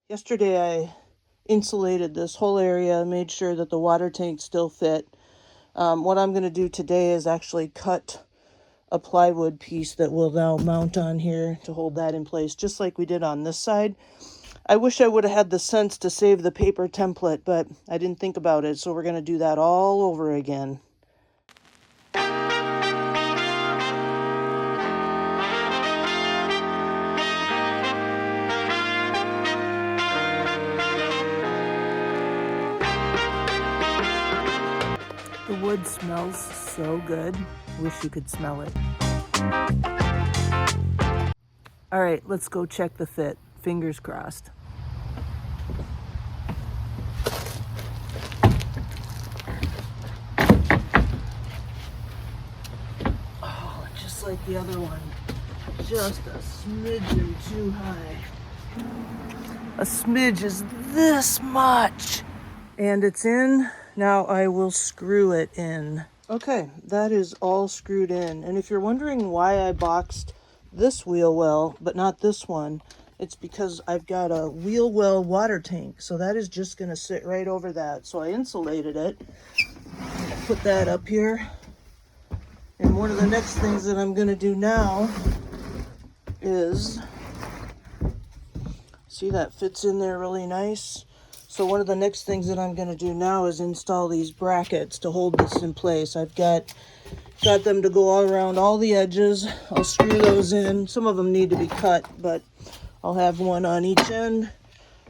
Yesterday I insulated this whole area, made sure that the water tank still fit. What I'm going to do today is actually cut a plywood piece that will now mount on here to hold that in place, just like we did on this side. I wish I would have had the sense to save the paper template, but I didn't think about it, so we're going to do that all over again. The wood smells so good. Wish you could smell it. All right, let's go check the fit. Fingers crossed. Oh, just like the other one. Just a smidgen too high. A smidge is this much. And it's in. Now I will screw it in. Okay, that is all screwed in. And if you're wondering why I boxed this wheel well, but not this one, it's because I've got a wheel well water tank. So that is just going to sit right over that. So I insulated it. Put that up here. And one of the next things that I'm going to do now is, see, that fits in there really nice. So one of the next things that I'm going to do now is install these brackets to hold this in place. I've got them to go all around all the edges. I'll screw those in. Some of them need to be cut, but I'll have one on each end.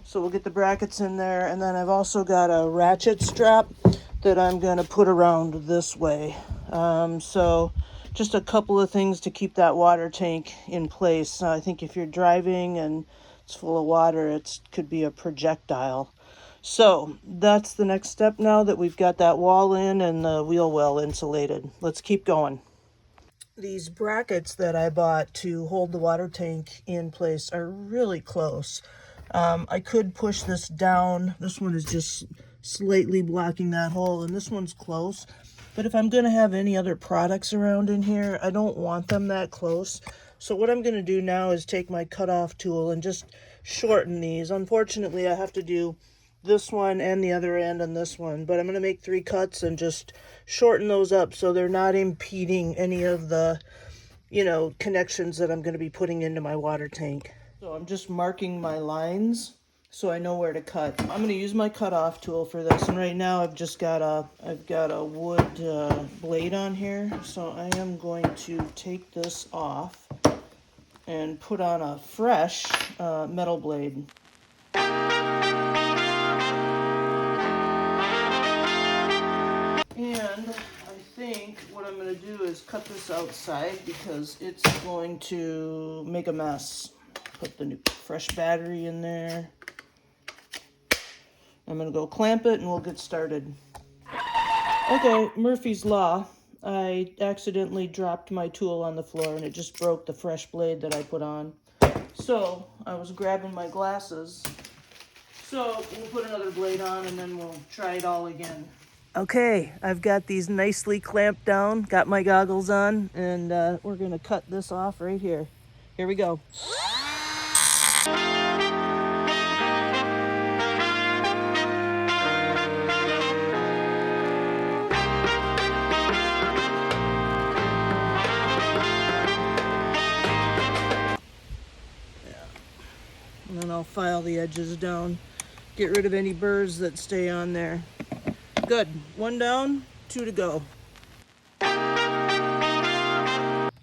So we'll get the brackets in there. And then I've also got a ratchet strap that I'm going to put around this way. So just a couple of things to keep that water tank in place. I think if you're driving and it's full of water, it could be a projectile. So that's the next step now that we've got that wall in and the wheel well insulated. Let's keep going. These brackets that I bought to hold the water tank in place are really close. I could push this down. This one is just slightly blocking that hole, and this one's close. But if I'm going to have any other products around in here, I don't want them that close. So what I'm going to do now is take my cutoff tool and just shorten these. Unfortunately, I have to do this one and the other end and this one, but I'm going to make 3 cuts and just shorten those up so they're not impeding any of the, connections that I'm going to be putting into my water tank. So I'm just marking my lines so I know where to cut. I'm going to use my cutoff tool for this, and right now I've got a wood blade on here, so I am going to take this off and put on a fresh metal blade. And I think what I'm going to do is cut this outside because it's going to make a mess. Put the new fresh battery in there. I'm going to go clamp it and we'll get started. Okay, Murphy's Law. I accidentally dropped my tool on the floor and it just broke the fresh blade that I put on. So I was grabbing my glasses. So we'll put another blade on and then we'll try it all again. Okay, I've got these nicely clamped down, got my goggles on, and we're going to cut this off right here. Here we go. And then I'll file the edges down, get rid of any burrs that stay on there. Good. 1 down, 2 to go.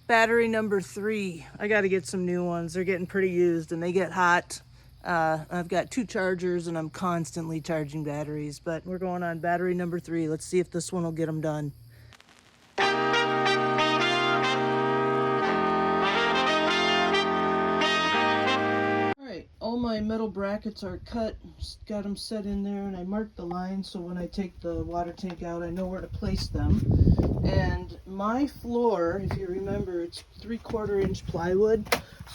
Battery number 3. I got to get some new ones. They're getting pretty used and they get hot. I've got 2 chargers and I'm constantly charging batteries, but we're going on battery number 3. Let's see if this one will get them done. All my metal brackets are cut, got them set in there, and I marked the line so when I take the water tank out I know where to place them. And my floor, if you remember, it's 3/4 inch plywood,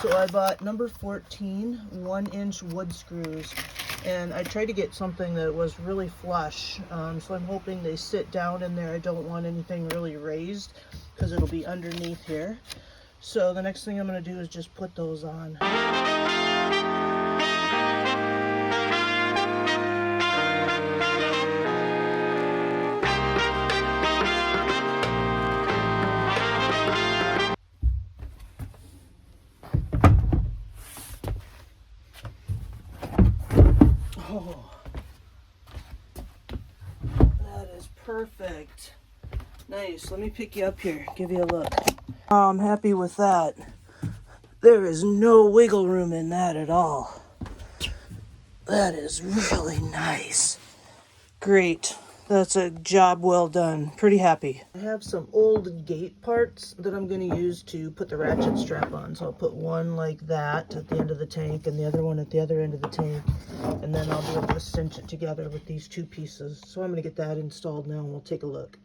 so I bought number 14 1-inch wood screws, and I tried to get something that was really flush, so I'm hoping they sit down in there. I don't want anything really raised because it'll be underneath here. So the next thing I'm going to do is just put those on. Oh, that is perfect. Nice. Let me pick you up here, give you a look. I'm happy with that. There is no wiggle room in that at all. That is really nice. Great. That's a job well done. Pretty happy. I have some old gate parts that I'm going to use to put the ratchet strap on. So I'll put one like that at the end of the tank and the other one at the other end of the tank. And then I'll be able to cinch it together with these two pieces. So I'm going to get that installed now and we'll take a look.